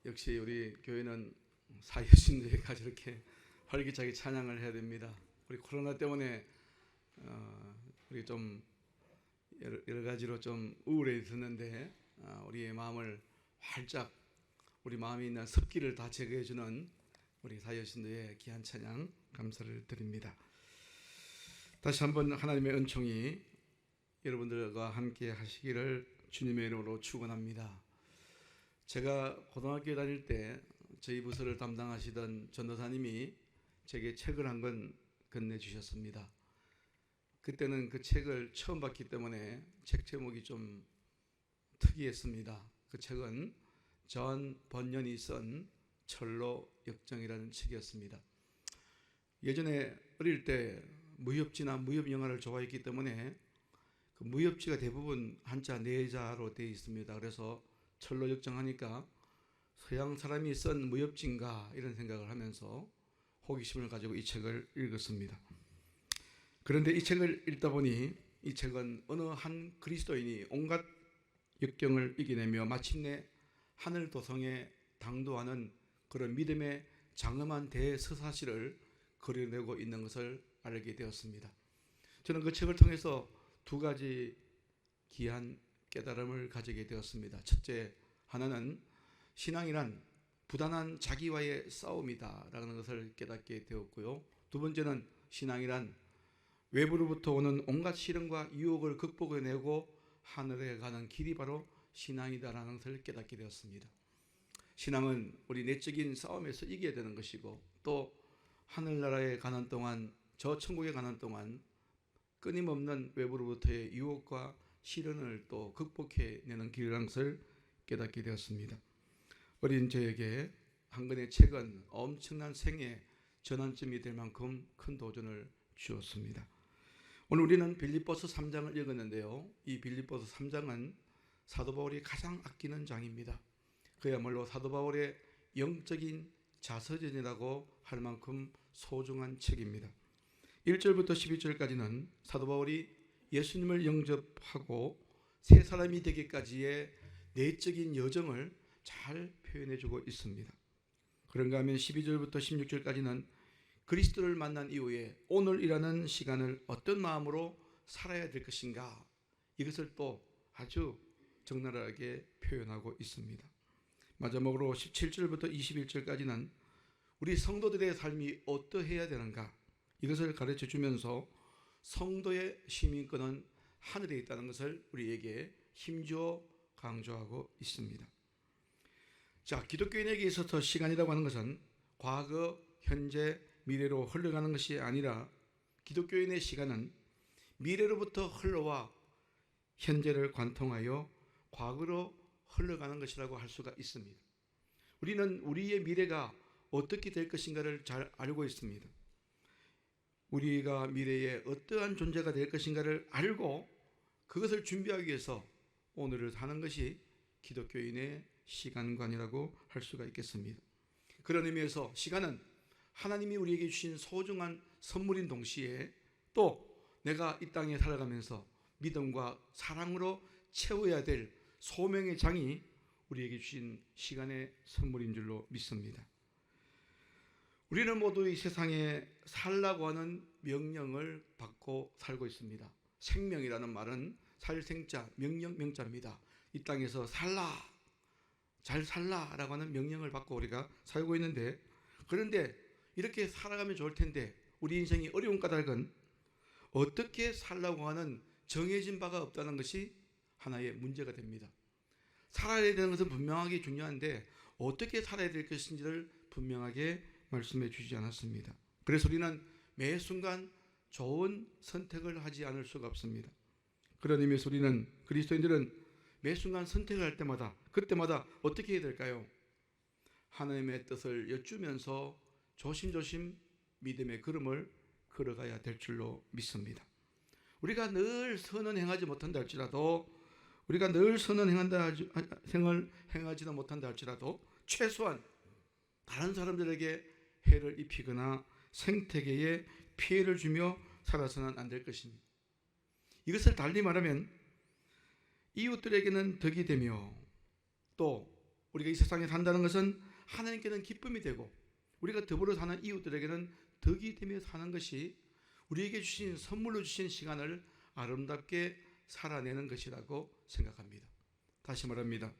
역시 우리 교회는 사회신도회가 저렇게 활기차게 찬양을 해야 됩니다. 우리 코로나 때문에 우리 좀 여러 가지로 좀 우울해졌는데 우리의 마음을 활짝 우리 마음에 있는 습기를 다 제거해주는 우리 사회신도의 귀한 찬양 감사를 드립니다. 다시 한번 하나님의 은총이 여러분들과 함께 하시기를 주님의 이름으로 축원합니다. 제가 고등학교 다닐 때 저희 부서를 담당하시던 전도사님이 제게 책을 한 권 건네주셨습니다. 그때는 그 책을 처음 봤기 때문에 책 제목이 좀 특이했습니다. 그 책은 전 번연이 쓴 철로 역정이라는 책이었습니다. 예전에 어릴 때 무협지나 무협 영화를 좋아했기 때문에 그 무협지가 대부분 한자 네자로 되어 있습니다. 그래서 철로 역정하니까 서양 사람이 쓴 무협지인가 이런 생각을 하면서 호기심을 가지고 이 책을 읽었습니다. 그런데 이 책을 읽다 보니 이 책은 어느 한 그리스도인이 온갖 역경을 이겨내며 마침내 하늘 도성에 당도하는 그런 믿음의 장엄한 대서사시를 그려내고 있는 것을 알게 되었습니다. 저는 그 책을 통해서 두 가지 귀한 깨달음을 가지게 되었습니다. 첫째, 하나는 신앙이란 부단한 자기와의 싸움이다라는 것을 깨닫게 되었고요. 두 번째는 신앙이란 외부로부터 오는 온갖 시련과 유혹을 극복해내고 하늘에 가는 길이 바로 신앙이다라는 것을 깨닫게 되었습니다. 신앙은 우리 내적인 싸움에서 이겨야 되는 것이고 또 하늘나라에 가는 동안 저 천국에 가는 동안 끊임없는 외부로부터의 유혹과 시련을 또 극복해내는 길이라는 것을 깨닫게 되었습니다. 어린 저에게 한 권의 책은 엄청난 생애 전환점이 될 만큼 큰 도전을 주었습니다. 오늘 우리는 빌립보서 3장을 읽었는데요. 이 빌립보서 3장은 사도 바울이 가장 아끼는 장입니다. 그야말로 사도 바울의 영적인 자서전이라고 할 만큼 소중한 책입니다. 1절부터 12절까지는 사도 바울이 예수님을 영접하고 새 사람이 되기까지의 내적인 여정을 잘 표현해주고 있습니다. 그런가 하면 12절부터 16절까지는 그리스도를 만난 이후에 오늘이라는 시간을 어떤 마음으로 살아야 될 것인가 이것을 또 아주 적나라하게 표현하고 있습니다. 마지막으로 17절부터 21절까지는 우리 성도들의 삶이 어떠해야 되는가 이것을 가르쳐 주면서 성도의 시민권은 하늘에 있다는 것을 우리에게 힘주어 강조하고 있습니다. 자, 기독교인에게 있어서 시간이라고 하는 것은 과거, 현재, 미래로 흘러가는 것이 아니라 기독교인의 시간은 미래로부터 흘러와 현재를 관통하여 과거로 흘러가는 것이라고 할 수가 있습니다. 우리는 우리의 미래가 어떻게 될 것인가를 잘 알고 있습니다. 우리가 미래에 어떠한 존재가 될 것인가를 알고 그것을 준비하기 위해서 오늘을 사는 것이 기독교인의 시간관이라고 할 수가 있겠습니다. 그런 의미에서 시간은 하나님이 우리에게 주신 소중한 선물인 동시에 또 내가 이 땅에 살아가면서 믿음과 사랑으로 채워야 될 소명의 장이 우리에게 주신 시간의 선물인 줄로 믿습니다. 우리는 모두 이 세상에 살라고 하는 명령을 받고 살고 있습니다. 생명이라는 말은 살생자, 명자입니다. 이 땅에서 살라, 잘 살라라고 하는 명령을 받고 우리가 살고 있는데 그런데 이렇게 살아가면 좋을 텐데 우리 인생이 어려운 까닭은 어떻게 살라고 하는 정해진 바가 없다는 것이 하나의 문제가 됩니다. 살아야 되는 것은 분명하게 중요한데 어떻게 살아야 될 것인지를 분명하게 말씀해 주지 않았습니다. 그래서 우리는 매 순간 좋은 선택을 하지 않을 수가 없습니다. 그런 의미에서 우리는 그리스도인들은 매 순간 선택을 할 때마다 그때마다 어떻게 해야 될까요? 하나님의 뜻을 여쭈면서 조심조심 믿음의 걸음을 걸어가야 될 줄로 믿습니다. 우리가 늘 선은 행하지 못한다 할지라도 우리가 늘 선은 행하지도 못한다 할지라도 최소한 다른 사람들에게 해를 입히거나 생태계에 피해를 주며 살아서는 안 될 것입니다. 이것을 달리 말하면 이웃들에게는 덕이 되며 또 우리가 이 세상에 산다는 것은 하나님께는 기쁨이 되고 우리가 더불어 사는 이웃들에게는 덕이 되며 사는 것이 우리에게 주신 선물로 주신 시간을 아름답게 살아내는 것이라고 생각합니다. 다시 말합니다.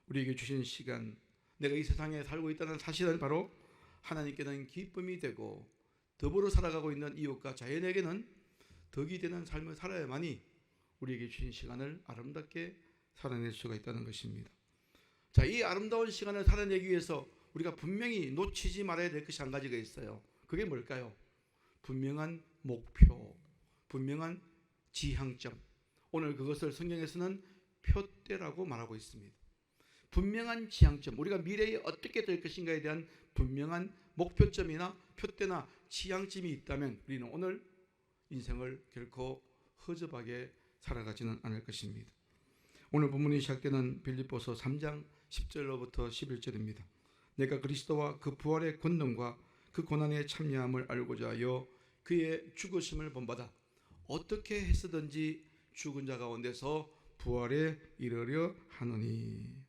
우리에게 주신 시간, 내가 이 세상에 살고 있다는 사실은 바로 하나님께는 기쁨이 되고 더불어 살아가고 있는 이웃과 자연에게는 덕이 되는 삶을 살아야만이 우리에게 주신 시간을 아름답게 살아낼 수가 있다는 것입니다. 자, 이 아름다운 시간을 살아내기 위해서 우리가 분명히 놓치지 말아야 될 것이 한 가지가 있어요. 그게 뭘까요? 분명한 목표, 분명한 지향점. 오늘 그것을 성경에서는 표대라고 말하고 있습니다. 분명한 지향점, 우리가 미래에 어떻게 될 것인가에 대한 분명한 목표점이나 표대나 지향점이 있다면 우리는 오늘 인생을 결코 허접하게 살아가지는 않을 것입니다. 오늘 본문이 시작되는 빌립보서 3장 10절로부터 11절입니다. 내가 그리스도와 그 부활의 권능과 그 고난의 참여함을 알고자 하여 그의 죽으심을 본받아 어떻게 해서든지 죽은 자 가운데서 부활에 이르려 하노니.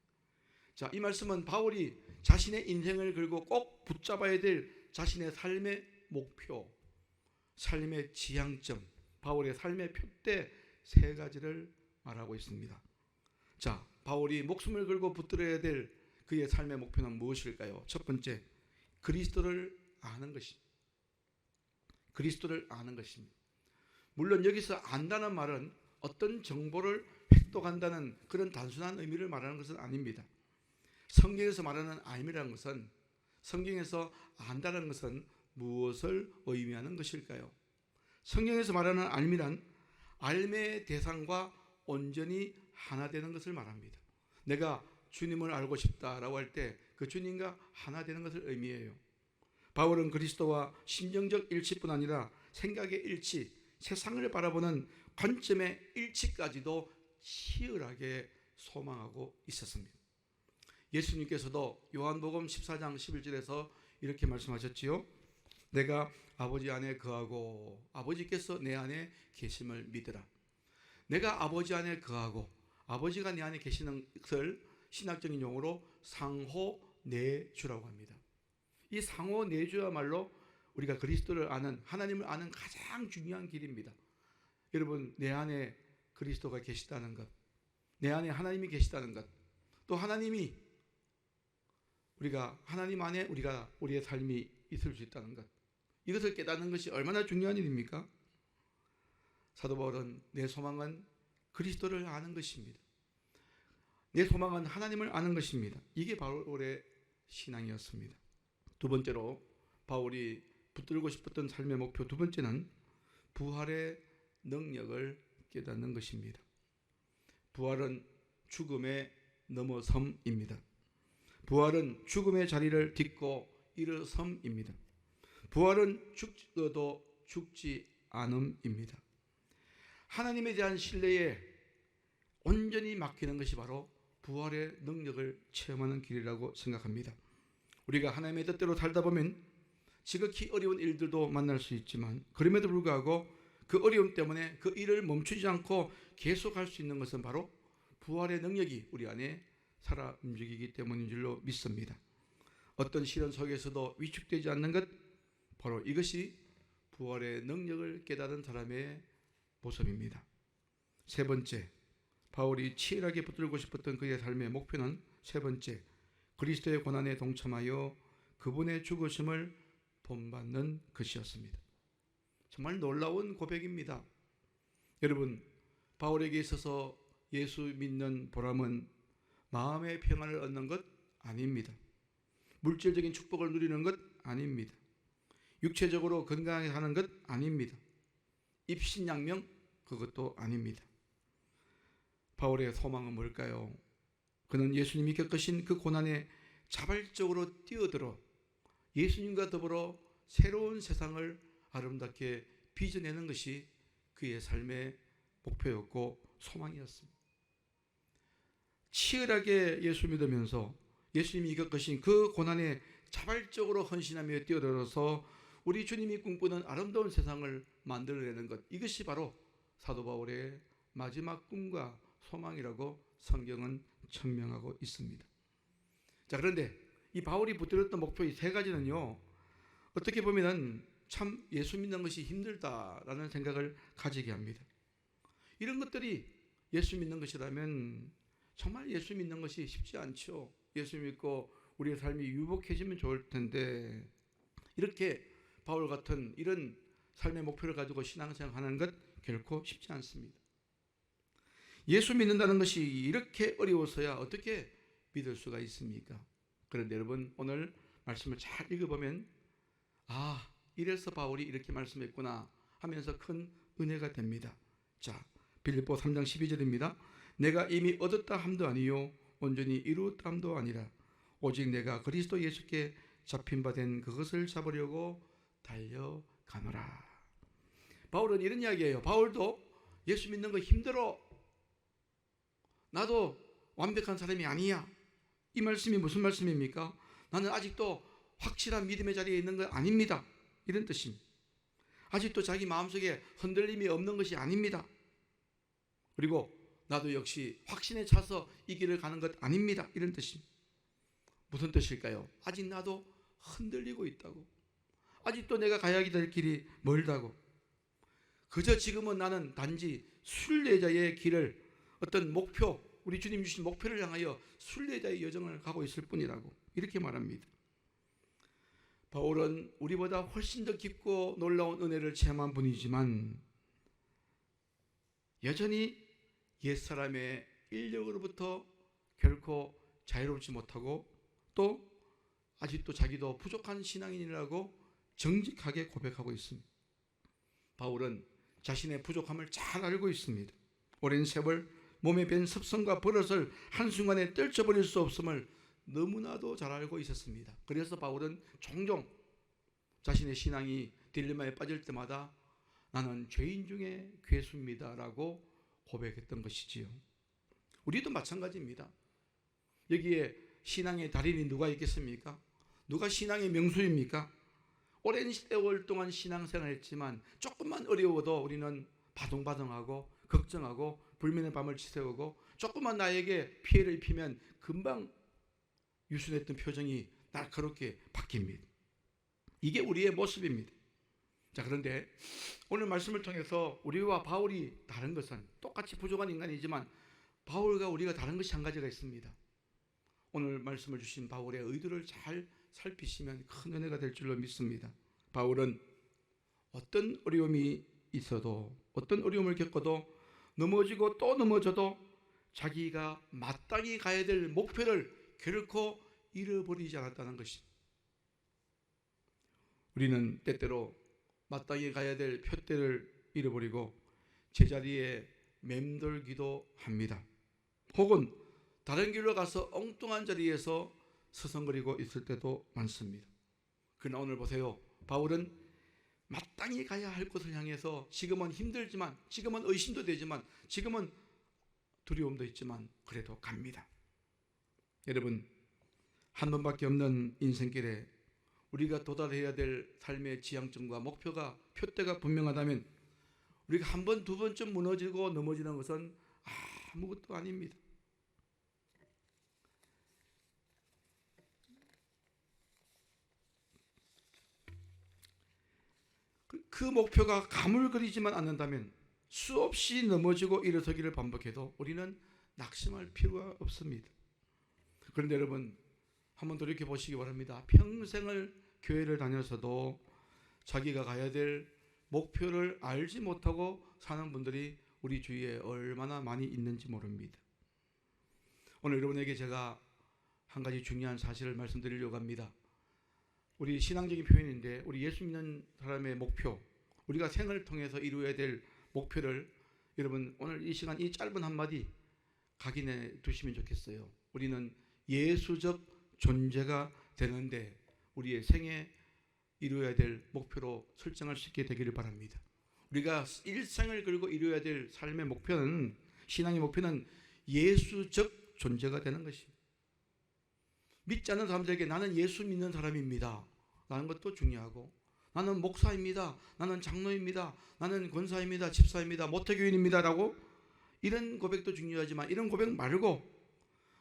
자, 이 말씀은 바울이 자신의 인생을 걸고 꼭 붙잡아야 될 자신의 삶의 목표, 삶의 지향점, 바울의 삶의 표대 세 가지를 말하고 있습니다. 자, 바울이 목숨을 걸고 붙들어야 될 그의 삶의 목표는 무엇일까요? 첫 번째, 그리스도를 아는 것입니다. 그리스도를 아는 것입니다. 물론 여기서 안다는 말은 어떤 정보를 획득한다는 그런 단순한 의미를 말하는 것은 아닙니다. 성경에서 말하는 알미라는 것은, 성경에서 안다는 것은 무엇을 의미하는 것일까요? 성경에서 말하는 알미란 알매의 대상과 온전히 하나 되는 것을 말합니다. 내가 주님을 알고 싶다라고 할 때 그 주님과 하나 되는 것을 의미해요. 바울은 그리스도와 심정적 일치뿐 아니라 생각의 일치, 세상을 바라보는 관점의 일치까지도 치열하게 소망하고 있었습니다. 예수님께서도 요한복음 14장 11절에서 이렇게 말씀하셨지요. 내가 아버지 안에 거하고 아버지께서 내 안에 계심을 믿으라. 내가 아버지 안에 거하고 아버지가 내 안에 계시는 것을 신학적인 용어로 상호내주라고 합니다. 이 상호내주야말로 우리가 그리스도를 아는, 하나님을 아는 가장 중요한 길입니다. 여러분, 내 안에 그리스도가 계시다는 것, 내 안에 하나님이 계시다는 것, 또 하나님이 하나님 안에 우리의 삶이 있을 수 있다는 것, 이것을 깨닫는 것이 얼마나 중요한 일입니까? 사도 바울은 내 소망은 그리스도를 아는 것입니다. 내 소망은 하나님을 아는 것입니다. 이게 바울의 신앙이었습니다. 두 번째로 바울이 붙들고 싶었던 삶의 목표 두 번째는 부활의 능력을 깨닫는 것입니다. 부활은 죽음의 넘어섬입니다. 부활은 죽음의 자리를 딛고 일어섬입니다. 부활은 죽어도 죽지 않음입니다. 하나님에 대한 신뢰에 온전히 맡기는 것이 바로 부활의 능력을 체험하는 길이라고 생각합니다. 우리가 하나님의 뜻대로 살다 보면 지극히 어려운 일들도 만날 수 있지만 그럼에도 불구하고 그 어려움 때문에 그 일을 멈추지 않고 계속할 수 있는 것은 바로 부활의 능력이 우리 안에 살아 움직이기 때문인 줄로 믿습니다. 어떤 시련 속에서도 위축되지 않는 것, 바로 이것이 부활의 능력을 깨달은 사람의 모습입니다. 세 번째, 바울이 치열하게 붙들고 싶었던 그의 삶의 목표는 세 번째, 그리스도의 고난에 동참하여 그분의 죽으심을 본받는 것이었습니다. 정말 놀라운 고백입니다. 여러분, 바울에게 있어서 예수 믿는 보람은 마음의 평안을 얻는 것 아닙니다. 물질적인 축복을 누리는 것 아닙니다. 육체적으로 건강하게 사는 것 아닙니다. 입신양명 그것도 아닙니다. 바울의 소망은 뭘까요? 그는 예수님이 겪으신 그 고난에 자발적으로 뛰어들어 예수님과 더불어 새로운 세상을 아름답게 빚어내는 것이 그의 삶의 목표였고 소망이었습니다. 치열하게 예수 믿으면서 예수님이 겪으신 그 고난에 자발적으로 헌신하며 뛰어들어서 우리 주님이 꿈꾸는 아름다운 세상을 만들어내는 것, 이것이 바로 사도 바울의 마지막 꿈과 소망이라고 성경은 천명하고 있습니다. 자, 그런데 이 바울이 붙들었던 목표 이 세 가지는요, 어떻게 보면은 참 예수 믿는 것이 힘들다라는 생각을 가지게 합니다. 이런 것들이 예수 믿는 것이라면 정말 예수 믿는 것이 쉽지 않죠. 예수 믿고 우리의 삶이 유복해지면 좋을 텐데, 이렇게 바울 같은 이런 삶의 목표를 가지고 신앙생활하는 것 결코 쉽지 않습니다. 예수 믿는다는 것이 이렇게 어려워서야 어떻게 믿을 수가 있습니까? 그런데 여러분, 오늘 말씀을 잘 읽어보면 이래서 바울이 이렇게 말씀했구나 하면서 큰 은혜가 됩니다. 자, 빌립보 3장 12절입니다. 내가 이미 얻었다 함도 아니요 온전히 이루었다 함도 아니라 오직 내가 그리스도 예수께 잡힌 바 된 그것을 잡으려고 달려가노라. 바울은 이런 이야기예요. 바울도 예수 믿는 거 힘들어. 나도 완벽한 사람이 아니야. 이 말씀이 무슨 말씀입니까? 나는 아직도 확실한 믿음의 자리에 있는 거 아닙니다. 이런 뜻입니다. 아직도 자기 마음속에 흔들림이 없는 것이 아닙니다. 그리고 나도 역시 확신에 차서 이 길을 가는 것 아닙니다. 이런 뜻입니다. 무슨 뜻일까요? 아직 나도 흔들리고 있다고. 아직도 내가 가야 될 길이 멀다고. 그저 지금은 나는 단지 순례자의 길을, 어떤 목표, 우리 주님 주신 목표를 향하여 순례자의 여정을 가고 있을 뿐이라고 이렇게 말합니다. 바울은 우리보다 훨씬 더 깊고 놀라운 은혜를 체험한 분이지만 여전히 옛사람의 인력으로부터 결코 자유롭지 못하고 또 아직도 자기도 부족한 신앙인이라고 정직하게 고백하고 있습니다. 바울은 자신의 부족함을 잘 알고 있습니다. 오랜 세월 몸에 밴 습성과 버릇을 한순간에 떨쳐버릴 수 없음을 너무나도 잘 알고 있었습니다. 그래서 바울은 종종 자신의 신앙이 딜레마에 빠질 때마다 나는 죄인 중에 괴수입니다 라고 고백했던 것이지요. 우리도 마찬가지입니다. 여기에 신앙의 달인이 누가 있겠습니까? 누가 신앙의 명수입니까? 오랜 세월 동안 신앙생활을 했지만 조금만 어려워도 우리는 바둥바둥하고 걱정하고 불면의 밤을 지새우고 조금만 나에게 피해를 입히면 금방 유순했던 표정이 날카롭게 바뀝니다. 이게 우리의 모습입니다. 자, 그런데 오늘 말씀을 통해서 우리와 바울이 다른 것은, 똑같이 부족한 인간이지만 바울과 우리가 다른 것이 한 가지가 있습니다. 오늘 말씀을 주신 바울의 의도를 잘 살피시면 큰 은혜가 될 줄로 믿습니다. 바울은 어떤 어려움이 있어도, 어떤 어려움을 겪어도, 넘어지고 또 넘어져도 자기가 마땅히 가야 될 목표를 결코 잃어버리지 않았다는 것입니다. 우리는 때때로 마땅히 가야 될 표대를 잃어버리고 제자리에 맴돌기도 합니다. 혹은 다른 길로 가서 엉뚱한 자리에서 서성거리고 있을 때도 많습니다. 그러나 오늘 보세요. 바울은 마땅히 가야 할 곳을 향해서 지금은 힘들지만, 지금은 의심도 되지만, 지금은 두려움도 있지만 그래도 갑니다. 여러분, 한 번밖에 없는 인생길에 우리가 도달해야 될 삶의 지향점과 목표가, 표대가 분명하다면 우리가 한 번, 두 번쯤 무너지고 넘어지는 것은 아무것도 아닙니다. 그 목표가 가물거리지만 않는다면 수없이 넘어지고 일어서기를 반복해도 우리는 낙심할 필요가 없습니다. 그런데 여러분, 한번 돌이켜 보시기 바랍니다. 평생을 교회를 다녀서도 자기가 가야 될 목표를 알지 못하고 사는 분들이 우리 주위에 얼마나 많이 있는지 모릅니다. 오늘 여러분에게 제가 한 가지 중요한 사실을 말씀드리려고 합니다. 우리 신앙적인 표현인데, 우리 예수 믿는 사람의 목표, 우리가 생을 통해서 이루어야 될 목표를 여러분 오늘 이 시간 이 짧은 한마디 각인해 두시면 좋겠어요. 우리는 예수적 존재가 되는데 우리의 생에 이루어야 될 목표로 설정할 수 있게 되기를 바랍니다. 우리가 일생을 걸고 이루어야 될 삶의 목표는, 신앙의 목표는 예수적 존재가 되는 것입니다. 믿지 않는 사람들에게 나는 예수 믿는 사람입니다 라는 것도 중요하고, 나는 목사입니다, 나는 장로입니다, 나는 권사입니다, 집사입니다, 모태교인입니다 라고 이런 고백도 중요하지만, 이런 고백 말고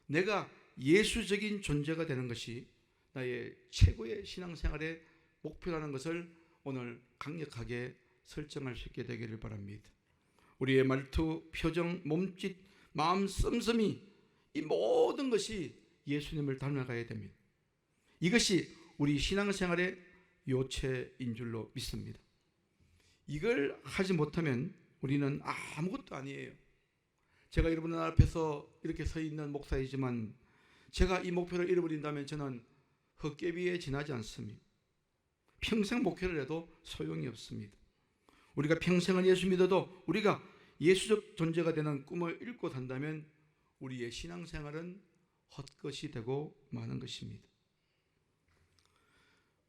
내가 예수적인 존재가 되는 것이 나의 최고의 신앙생활의 목표라는 것을 오늘 강력하게 설정할 수 있게 되기를 바랍니다. 우리의 말투, 표정, 몸짓, 마음 씀씀이 이 모든 것이 예수님을 닮아가야 됩니다. 이것이 우리 신앙생활의 요체인 줄로 믿습니다. 이걸 하지 못하면 우리는 아무것도 아니에요. 제가 여러분 앞에서 이렇게 서 있는 목사이지만 제가 이 목표를 잃어버린다면 저는 헛개비에 지나지 않습니다. 평생 목표를 해도 소용이 없습니다. 우리가 평생을 예수 믿어도 우리가 예수적 존재가 되는 꿈을 잃고 산다면 우리의 신앙생활은 헛것이 되고 마는 것입니다.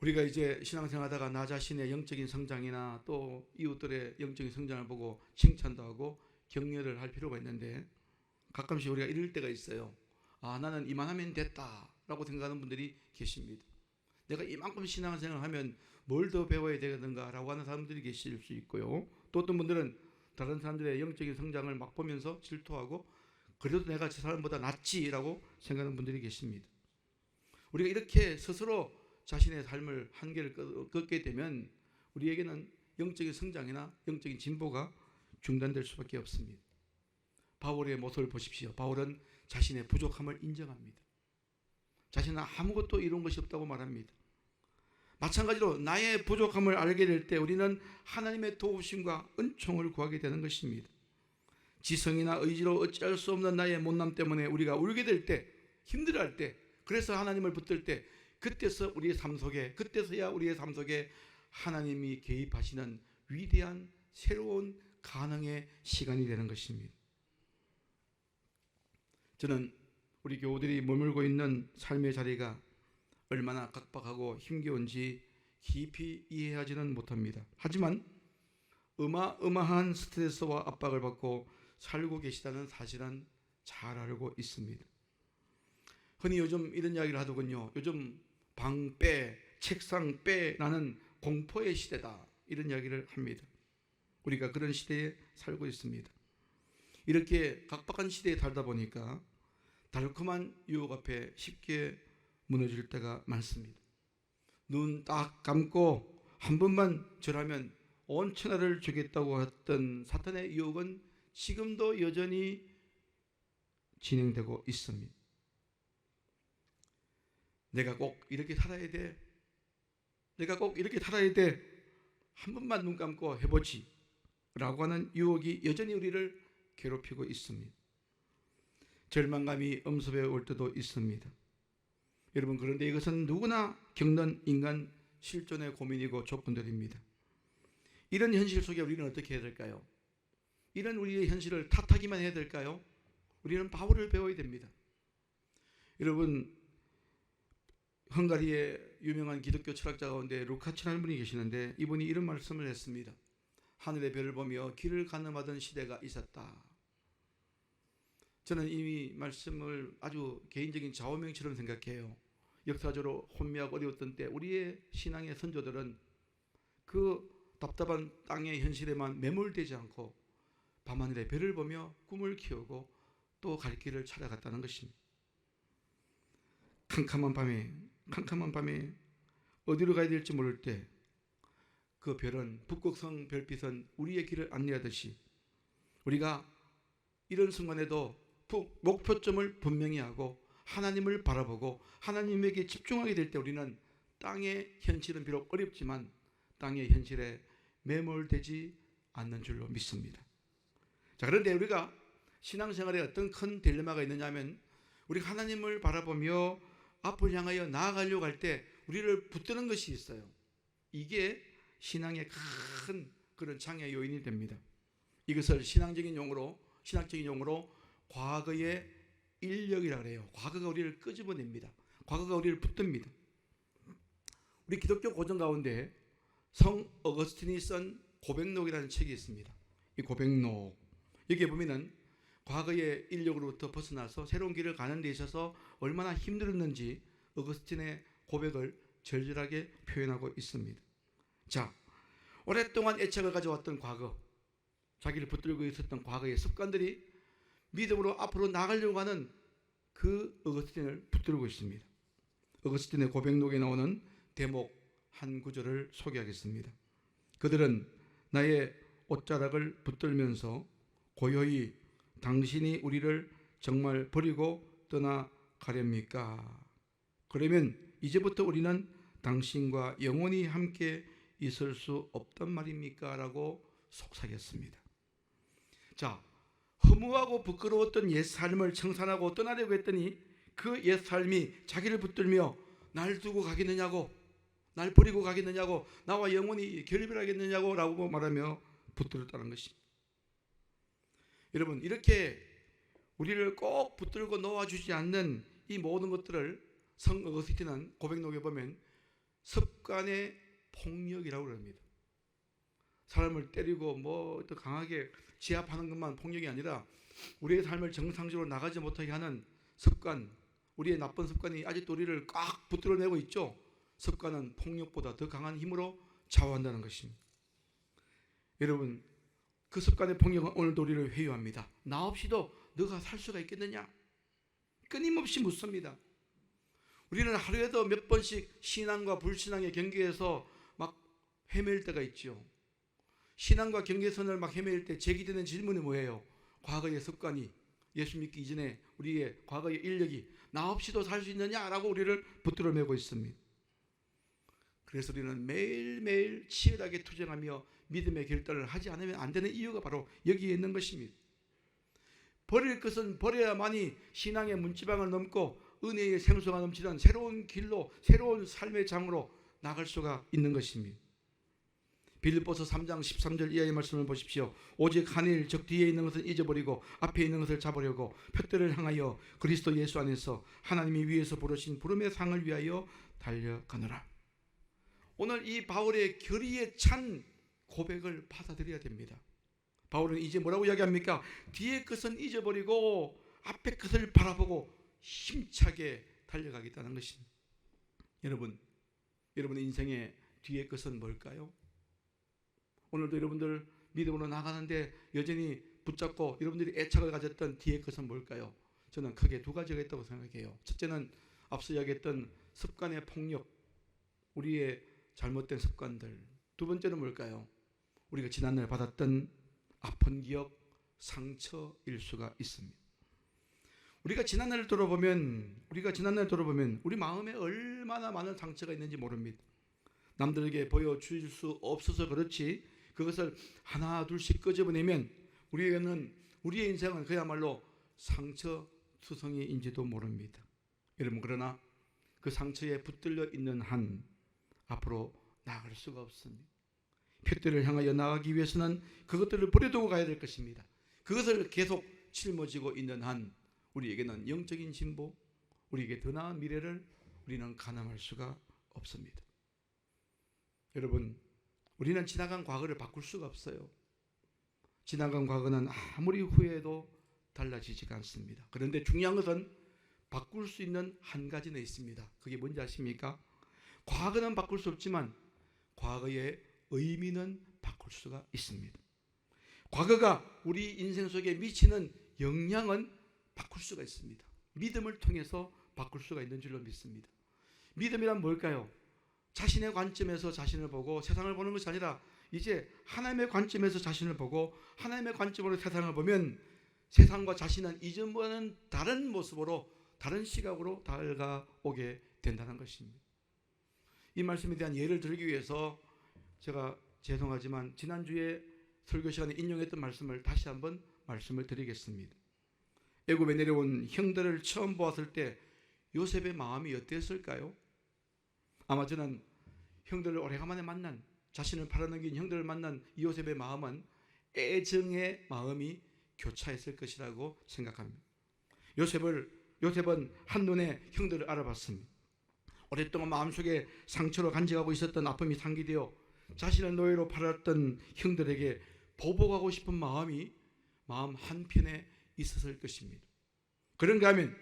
우리가 이제 신앙생활하다가 나 자신의 영적인 성장이나 또 이웃들의 영적인 성장을 보고 칭찬도 하고 격려를 할 필요가 있는데 가끔씩 우리가 이럴 때가 있어요. 나는 이만하면 됐다라고 생각하는 분들이 계십니다. 내가 이만큼 신앙생활을 하면 뭘 더 배워야 되는가 라고 하는 사람들이 계실 수 있고요. 또 어떤 분들은 다른 사람들의 영적인 성장을 막 보면서 질투하고 그래도 내가 저 사람보다 낫지라고 생각하는 분들이 계십니다. 우리가 이렇게 스스로 자신의 삶을 한계를 걷게 되면 우리에게는 영적인 성장이나 영적인 진보가 중단될 수밖에 없습니다. 바울의 모습을 보십시오. 바울은 자신의 부족함을 인정합니다. 자신은 아무것도 이룬 것이 없다고 말합니다. 마찬가지로 나의 부족함을 알게 될 때 우리는 하나님의 도우심과 은총을 구하게 되는 것입니다. 지성이나 의지로 어찌할 수 없는 나의 못남 때문에 우리가 울게 될 때, 힘들어할 때, 그래서 하나님을 붙들 때 그때서야 우리의 삶 속에 하나님이 개입하시는 위대한 새로운 가능의 시간이 되는 것입니다. 저는 우리 교우들이 머물고 있는 삶의 자리가 얼마나 각박하고 힘겨운지 깊이 이해하지는 못합니다. 하지만 어마어마한 스트레스와 압박을 받고 살고 계시다는 사실은 잘 알고 있습니다. 흔히 요즘 이런 이야기를 하더군요. 요즘 방 빼, 책상 빼라는 공포의 시대다, 이런 이야기를 합니다. 우리가 그런 시대에 살고 있습니다. 이렇게 각박한 시대에 살다 보니까 달콤한 유혹 앞에 쉽게 무너질 때가 많습니다. 눈 딱 감고 한 번만 절하면 온 천하를 주겠다고 했던 사탄의 유혹은 지금도 여전히 진행되고 있습니다. 내가 꼭 이렇게 살아야 돼. 내가 꼭 이렇게 살아야 돼. 한 번만 눈 감고 해보지 라고 하는 유혹이 여전히 우리를 괴롭히고 있습니다. 절망감이 엄습해 올 때도 있습니다. 여러분, 그런데 이것은 누구나 겪는 인간 실존의 고민이고 조건들입니다. 이런 현실 속에 우리는 어떻게 해야 될까요? 이런 우리의 현실을 탓하기만 해야 될까요? 우리는 바울을 배워야 됩니다. 여러분, 헝가리의 유명한 기독교 철학자 가운데 루카치라는 분이 계시는데 이분이 이런 말씀을 했습니다. 하늘의 별을 보며 길을 가늠하던 시대가 있었다. 저는 이 말씀을 아주 개인적인 좌우명처럼 생각해요. 역사적으로 혼미하고 어려웠던 때 우리의 신앙의 선조들은 그 답답한 땅의 현실에만 매몰되지 않고 밤하늘의 별을 보며 꿈을 키우고 또 갈 길을 찾아갔다는 것입니다. 캄캄한 밤에 어디로 가야 될지 모를 때 그 별은, 북극성 별빛은 우리의 길을 안내하듯이 우리가 이런 순간에도 목표점을 분명히 하고 하나님을 바라보고 하나님에게 집중하게 될 때 우리는 땅의 현실은 비록 어렵지만 땅의 현실에 매몰되지 않는 줄로 믿습니다. 자, 그런데 우리가 신앙생활에 어떤 큰 딜레마가 있느냐 하면 우리가 하나님을 바라보며 앞을 향하여 나아가려고 할 때 우리를 붙드는 것이 있어요. 이게 신앙의 큰 그런 장애 요인이 됩니다. 이것을 신학적인 용어로 과거의 인력이라고 해요. 과거가 우리를 끄집어냅니다. 과거가 우리를 붙듭니다. 우리 기독교 고전 가운데 성 어거스틴이 쓴 고백록이라는 책이 있습니다. 이 고백록, 여기에 보면은 과거의 인력으로부터 벗어나서 새로운 길을 가는 데 있어서 얼마나 힘들었는지 어거스틴의 고백을 절절하게 표현하고 있습니다. 자, 오랫동안 애착을 가져왔던 과거, 자기를 붙들고 있었던 과거의 습관들이 믿음으로 앞으로 나가려고 하는 그 어거스틴을 붙들고 있습니다. 어거스틴의 고백록에 나오는 대목 한 구절을 소개하겠습니다. 그들은 나의 옷자락을 붙들면서 고요히 당신이 우리를 정말 버리고 떠나가렵니까? 그러면 이제부터 우리는 당신과 영원히 함께 있을 수 없단 말입니까? 라고 속삭였습니다. 자, 허무하고 부끄러웠던 옛 삶을 청산하고 떠나려고 했더니 그 옛 삶이 자기를 붙들며 날 두고 가겠느냐고, 날 버리고 가겠느냐고, 나와 영원히 결별하겠느냐고 라고 말하며 붙들었다는 것입니다. 여러분, 이렇게 우리를 꼭 붙들고 놓아주지 않는 이 모든 것들을 성 어거스틴은 고백록에 보면 습관의 폭력이라고 합니다. 사람을 때리고 또 강하게 제압하는 것만 폭력이 아니라 우리의 삶을 정상적으로 나가지 못하게 하는 습관, 우리의 나쁜 습관이 아직도 우리를 꽉 붙들어내고 있죠. 습관은 폭력보다 더 강한 힘으로 좌우한다는 것입니다. 여러분, 그 습관의 폭력은 오늘도 우리를 회유합니다. 나 없이도 너가 살 수가 있겠느냐? 끊임없이 묻습니다. 우리는 하루에도 몇 번씩 신앙과 불신앙의 경계에서 막 헤맬 때가 있죠. 신앙과 경계선을 막 헤맬 때 제기되는 질문이 뭐예요? 과거의 습관이, 예수 믿기 이전에 우리의 과거의 인력이 나 없이도 살 수 있느냐라고 우리를 붙들어매고 있습니다. 그래서 우리는 매일매일 치열하게 투쟁하며 믿음의 결단을 하지 않으면 안 되는 이유가 바로 여기에 있는 것입니다. 버릴 것은 버려야만이 신앙의 문지방을 넘고 은혜의 생수가 넘치는 새로운 길로, 새로운 삶의 장으로 나갈 수가 있는 것입니다. 빌립보서 3장 13절 이하의 말씀을 보십시오. 오직 한 일, 즉 뒤에 있는 것을 잊어버리고 앞에 있는 것을 잡으려고 표대를 향하여 그리스도 예수 안에서 하나님이 위에서 부르신 부름의 상을 위하여 달려가노라. 오늘 이 바울의 결의에 찬 고백을 받아들여야 됩니다. 바울은 이제 뭐라고 이야기합니까? 뒤의 것은 잊어버리고 앞의 것을 바라보고 힘차게 달려가겠다는 것입니다. 여러분의 인생의 뒤의 것은 뭘까요? 오늘도 여러분들 믿음으로 나가는데 여전히 붙잡고 여러분들이 애착을 가졌던 뒤의 것은 뭘까요? 저는 크게 두 가지가 있다고 생각해요. 첫째는 앞서 이야기했던 습관의 폭력, 우리의 잘못된 습관들. 두 번째는 뭘까요? 우리가 지난날 받았던 아픈 기억, 상처일 수가 있습니다. 우리가 지난날을 돌아보면 우리 마음에 얼마나 많은 상처가 있는지 모릅니다. 남들에게 보여줄 수 없어서 그렇지 그것을 하나 둘씩 끄집어내면 우리의 인생은 그야말로 상처투성이인지도 모릅니다. 여러분, 그러나 그 상처에 붙들려 있는 한 앞으로 나아갈 수가 없습니다. 표대를 향하여 나가기 위해서는 그것들을 버려두고 가야 될 것입니다. 그것을 계속 짊어지고 있는 한 우리에게는 영적인 진보, 우리에게 더 나은 미래를 우리는 가늠할 수가 없습니다. 여러분, 우리는 지나간 과거를 바꿀 수가 없어요. 지나간 과거는 아무리 후회해도 달라지지가 않습니다. 그런데 중요한 것은 바꿀 수 있는 한 가지는 있습니다. 그게 뭔지 아십니까? 과거는 바꿀 수 없지만 과거의 의미는 바꿀 수가 있습니다. 과거가 우리 인생 속에 미치는 영향은 바꿀 수가 있습니다. 믿음을 통해서 바꿀 수가 있는 줄로 믿습니다. 믿음이란 뭘까요? 자신의 관점에서 자신을 보고 세상을 보는 것이 아니라 이제 하나님의 관점에서 자신을 보고 하나님의 관점으로 세상을 보면 세상과 자신은 이전과는 다른 모습으로, 다른 시각으로 다가오게 된다는 것입니다. 이 말씀에 대한 예를 들기 위해서 제가 죄송하지만 지난주에 설교 시간에 인용했던 말씀을 다시 한번 말씀을 드리겠습니다. 애굽에 내려온 형들을 처음 보았을 때 요셉의 마음이 어땠을까요? 아마 저는 형들을 오래간만에 만난, 자신을 팔아넘긴 형들을 만난 요셉의 마음은 애정의 마음이 교차했을 것이라고 생각합니다. 요셉은 한눈에 형들을 알아봤습니다. 오랫동안 마음속에 상처로 간직하고 있었던 아픔이 상기되어 자신을 노예로 팔았던 형들에게 보복하고 싶은 마음 한편에 있었을 것입니다. 그런가 하면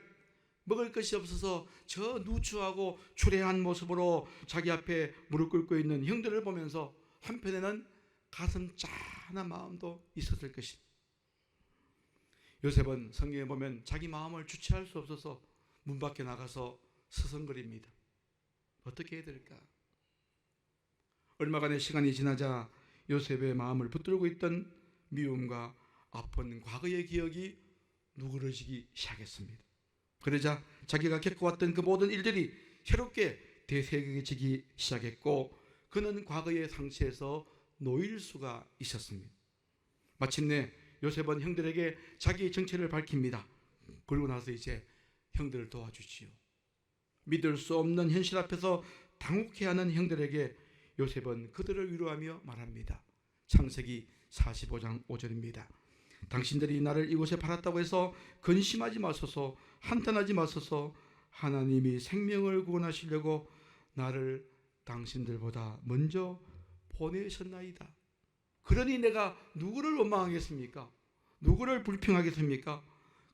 먹을 것이 없어서 저 누추하고 추레한 모습으로 자기 앞에 무릎 꿇고 있는 형들을 보면서 한편에는 가슴 짠한 마음도 있었을 것입니다. 요셉은 성경에 보면 자기 마음을 주체할 수 없어서 문 밖에 나가서 서성거립니다. 어떻게 해야 될까? 얼마간의 시간이 지나자 요셉의 마음을 붙들고 있던 미움과 아픈 과거의 기억이 누그러지기 시작했습니다. 그러자 자기가 겪어왔던 그 모든 일들이 새롭게 되새겨지기 시작했고 그는 과거의 상처에서 놓일 수가 있었습니다. 마침내 요셉은 형들에게 자기의 정체를 밝힙니다. 그리고 나서 이제 형들을 도와주지요. 믿을 수 없는 현실 앞에서 당혹해하는 형들에게 요셉은 그들을 위로하며 말합니다. 창세기 45장 5절입니다. 당신들이 나를 이곳에 팔았다고 해서 근심하지 마소서, 한탄하지 마소서. 하나님이 생명을 구원하시려고 나를 당신들보다 먼저 보내셨나이다. 그러니 내가 누구를 원망하겠습니까? 누구를 불평하겠습니까?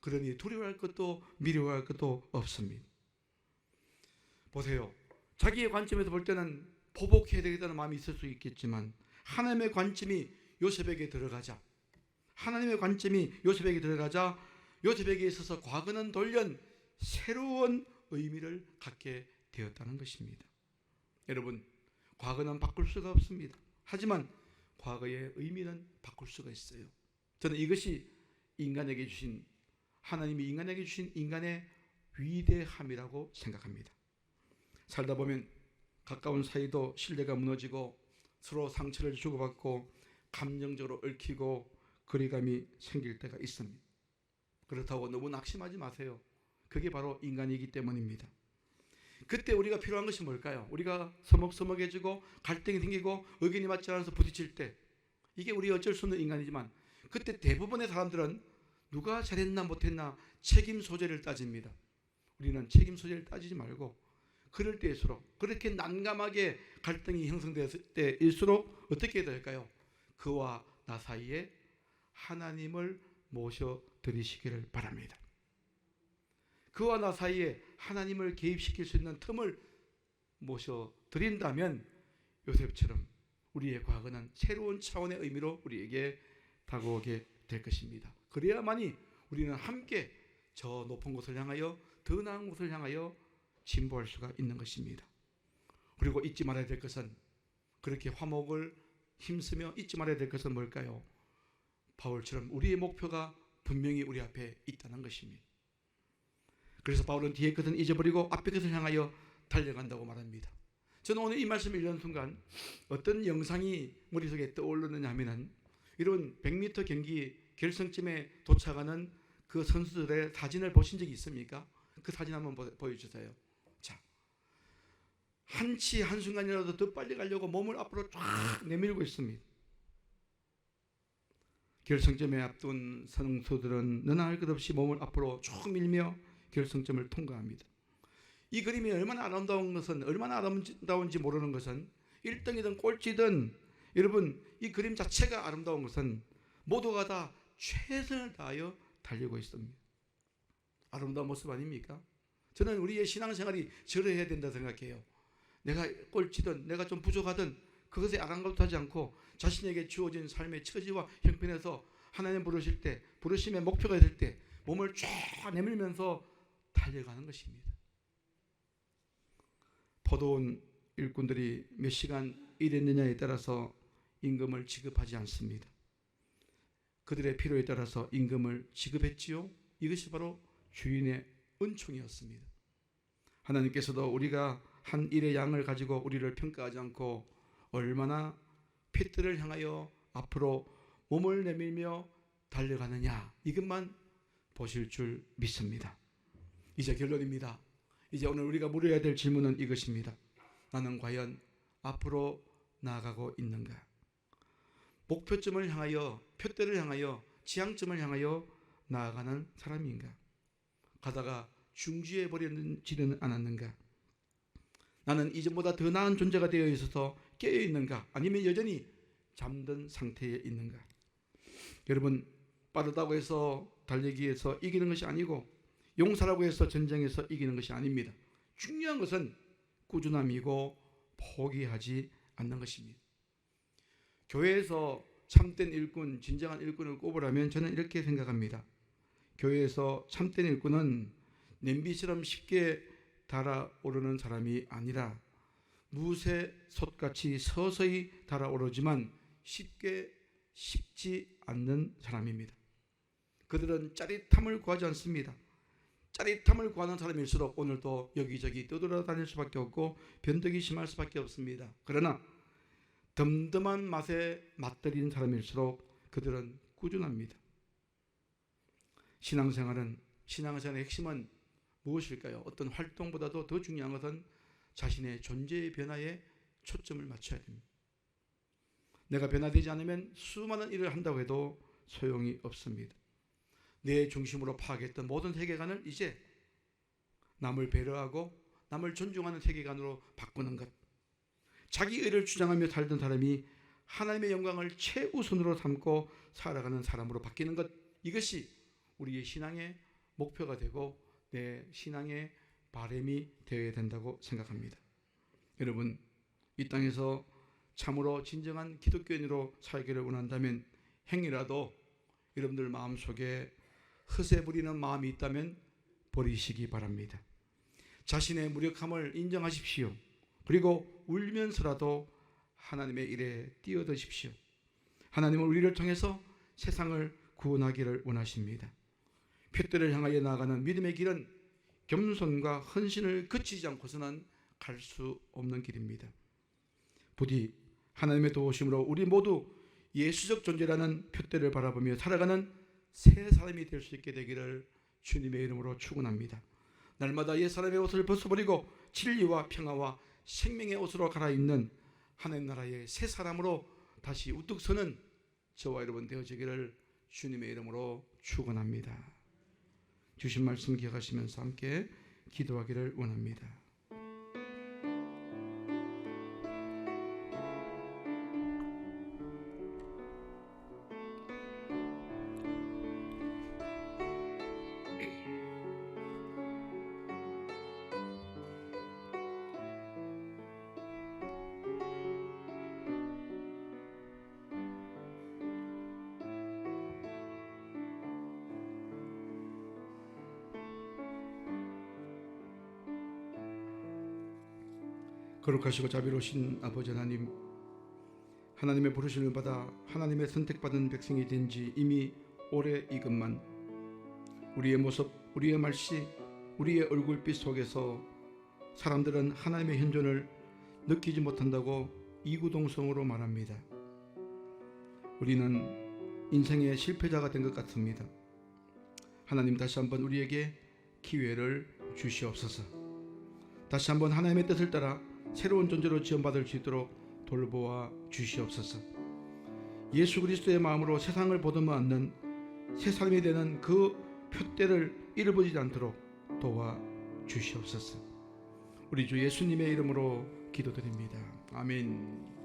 그러니 두려워할 것도 미워할 것도 없습니다. 보세요. 자기의 관점에서 볼 때는 보복해야 되겠다는 마음이 있을 수 있겠지만 하나님의 관점이 요셉에게 들어가자 요셉에게 있어서 과거는 돌연 새로운 의미를 갖게 되었다는 것입니다. 여러분, 과거는 바꿀 수가 없습니다. 하지만 과거의 의미는 바꿀 수가 있어요. 저는 이것이 하나님이 인간에게 주신 인간의 위대함이라고 생각합니다. 살다 보면 가까운 사이도 신뢰가 무너지고 서로 상처를 주고받고 감정적으로 얽히고 거리감이 생길 때가 있습니다. 그렇다고 너무 낙심하지 마세요. 그게 바로 인간이기 때문입니다. 그때 우리가 필요한 것이 뭘까요? 우리가 서먹서먹해지고 갈등이 생기고 의견이 맞지 않아서 부딪힐 때, 이게 우리 어쩔 수 없는 인간이지만 그때 대부분의 사람들은 누가 잘했나 못했나 책임 소재를 따집니다. 우리는 책임 소재를 따지지 말고 그럴 때일수록, 그렇게 난감하게 갈등이 형성될 때일수록 어떻게 해야 될까요? 그와 나 사이에 하나님을 모셔드리시기를 바랍니다. 그와 나 사이에 하나님을 개입시킬 수 있는 틈을 모셔드린다면 요셉처럼 우리의 과거는 새로운 차원의 의미로 우리에게 다가오게 될 것입니다. 그래야만이 우리는 함께 저 높은 곳을 향하여, 더 나은 곳을 향하여 진보할 수가 있는 것입니다. 그리고 잊지 말아야 될 것은, 그렇게 화목을 힘쓰며 잊지 말아야 될 것은 뭘까요? 바울처럼 우리의 목표가 분명히 우리 앞에 있다는 것입니다. 그래서 바울은 뒤에 것은 잊어버리고 앞에 것을 향하여 달려간다고 말합니다. 저는 오늘 이 말씀을 읽는 순간 어떤 영상이 머릿속에 떠오르느냐 하면은, 이런 100m 경기 결승점에 도착하는 그 선수들의 사진을 보신 적이 있습니까? 그 사진 한번 보여주세요. 자, 한치 한순간이라도 더 빨리 가려고 몸을 앞으로 쫙 내밀고 있습니다. 결승점에 앞둔 선수들은 너나 할 것 없이 몸을 앞으로 쭉 밀며 결승점을 통과합니다. 이 그림이 얼마나 아름다운지 모르는 것은, 1등이든 꼴찌든, 여러분 이 그림 자체가 아름다운 것은 모두가 다 최선을 다하여 달리고 있습니다. 아름다운 모습 아닙니까? 저는 우리의 신앙생활이 저래야 된다 생각해요. 내가 꼴찌든 내가 좀 부족하든 그것에 아랑곳하지 않고 자신에게 주어진 삶의 처지와 형편에서 하나님 부르실 때, 부르심의 목표가 될 때 몸을 쫙 내밀면서 달려가는 것입니다. 포도원 일꾼들이 몇 시간 일했느냐에 따라서 임금을 지급하지 않습니다. 그들의 필요에 따라서 임금을 지급했지요. 이것이 바로 주인의 은총이었습니다. 하나님께서도 우리가 한 일의 양을 가지고 우리를 평가하지 않고 얼마나 핏들을 향하여 앞으로 몸을 내밀며 달려가느냐, 이것만 보실 줄 믿습니다. 이제 결론입니다. 이제 오늘 우리가 물어야 될 질문은 이것입니다. 나는 과연 앞으로 나아가고 있는가? 목표점을 향하여, 표대를 향하여, 지향점을 향하여 나아가는 사람인가? 가다가 중지해 버리지는 않았는가? 나는 이전보다 더 나은 존재가 되어 있어서 깨어 있는가? 아니면 여전히 잠든 상태에 있는가? 여러분, 빠르다고 해서 달리기에서 이기는 것이 아니고, 용사라고 해서 전쟁에서 이기는 것이 아닙니다. 중요한 것은 꾸준함이고 포기하지 않는 것입니다. 교회에서 참된 일꾼, 진정한 일꾼을 꼽으라면 저는 이렇게 생각합니다. 교회에서 참된 일꾼은 냄비처럼 쉽게 달아오르는 사람이 아니라 무쇠솥같이 서서히 달아오르지만 쉽게 식지 않는 사람입니다. 그들은 짜릿함을 구하지 않습니다. 짜릿함을 구하는 사람일수록 오늘도 여기저기 떠돌아다닐 수밖에 없고 변덕이 심할 수밖에 없습니다. 그러나 덤덤한 맛에 맛들인 사람일수록 그들은 꾸준합니다. 신앙생활의 핵심은 무엇일까요? 어떤 활동보다도 더 중요한 것은 자신의 존재의 변화에 초점을 맞춰야 됩니다. 내가 변화되지 않으면 수많은 일을 한다고 해도 소용이 없습니다. 내 중심으로 파악했던 모든 세계관을 이제 남을 배려하고 남을 존중하는 세계관으로 바꾸는 것, 자기 의를 주장하며 살던 사람이 하나님의 영광을 최우선으로 삼고 살아가는 사람으로 바뀌는 것, 이것이 우리의 신앙의 목표가 되고 내 신앙의 바람이 되어야 된다고 생각합니다. 여러분, 이 땅에서 참으로 진정한 기독교인으로 살기를 원한다면 행위라도 여러분들 마음속에 허세 부리는 마음이 있다면 버리시기 바랍니다. 자신의 무력함을 인정하십시오. 그리고 울면서라도 하나님의 일에 뛰어드십시오. 하나님은 우리를 통해서 세상을 구원하기를 원하십니다. 표대를 향하여 나아가는 믿음의 길은 겸손과 헌신을 그치지 않고서는 갈 수 없는 길입니다. 부디 하나님의 도우심으로 우리 모두 예수적 존재라는 표대를 바라보며 살아가는 새 사람이 될 수 있게 되기를 주님의 이름으로 축원합니다. 날마다 옛 사람의 옷을 벗어버리고 진리와 평화와 생명의 옷으로 갈아입는 하나님 나라의 새 사람으로 다시 우뚝 서는 저와 여러분 되어지기를 주님의 이름으로 축원합니다. 주신 말씀 기억하시면서 함께 기도하기를 원합니다. 거룩하시고 자비로우신 아버지 하나님, 하나님의 부르심을 받아 하나님의 선택받은 백성이 된 지 이미 오래 이것만 우리의 모습, 우리의 말씨, 우리의 얼굴빛 속에서 사람들은 하나님의 현존을 느끼지 못한다고 이구동성으로 말합니다. 우리는 인생의 실패자가 된 것 같습니다. 하나님, 다시 한번 우리에게 기회를 주시옵소서. 다시 한번 하나님의 뜻을 따라 새로운 존재로 지원받을 수 있도록 돌보아 주시옵소서. 예수 그리스도의 마음으로 세상을 보듬어 안는 새 사람이 되는 그 표대를 잃어버리지 않도록 도와 주시옵소서. 우리 주 예수님의 이름으로 기도드립니다. 아멘.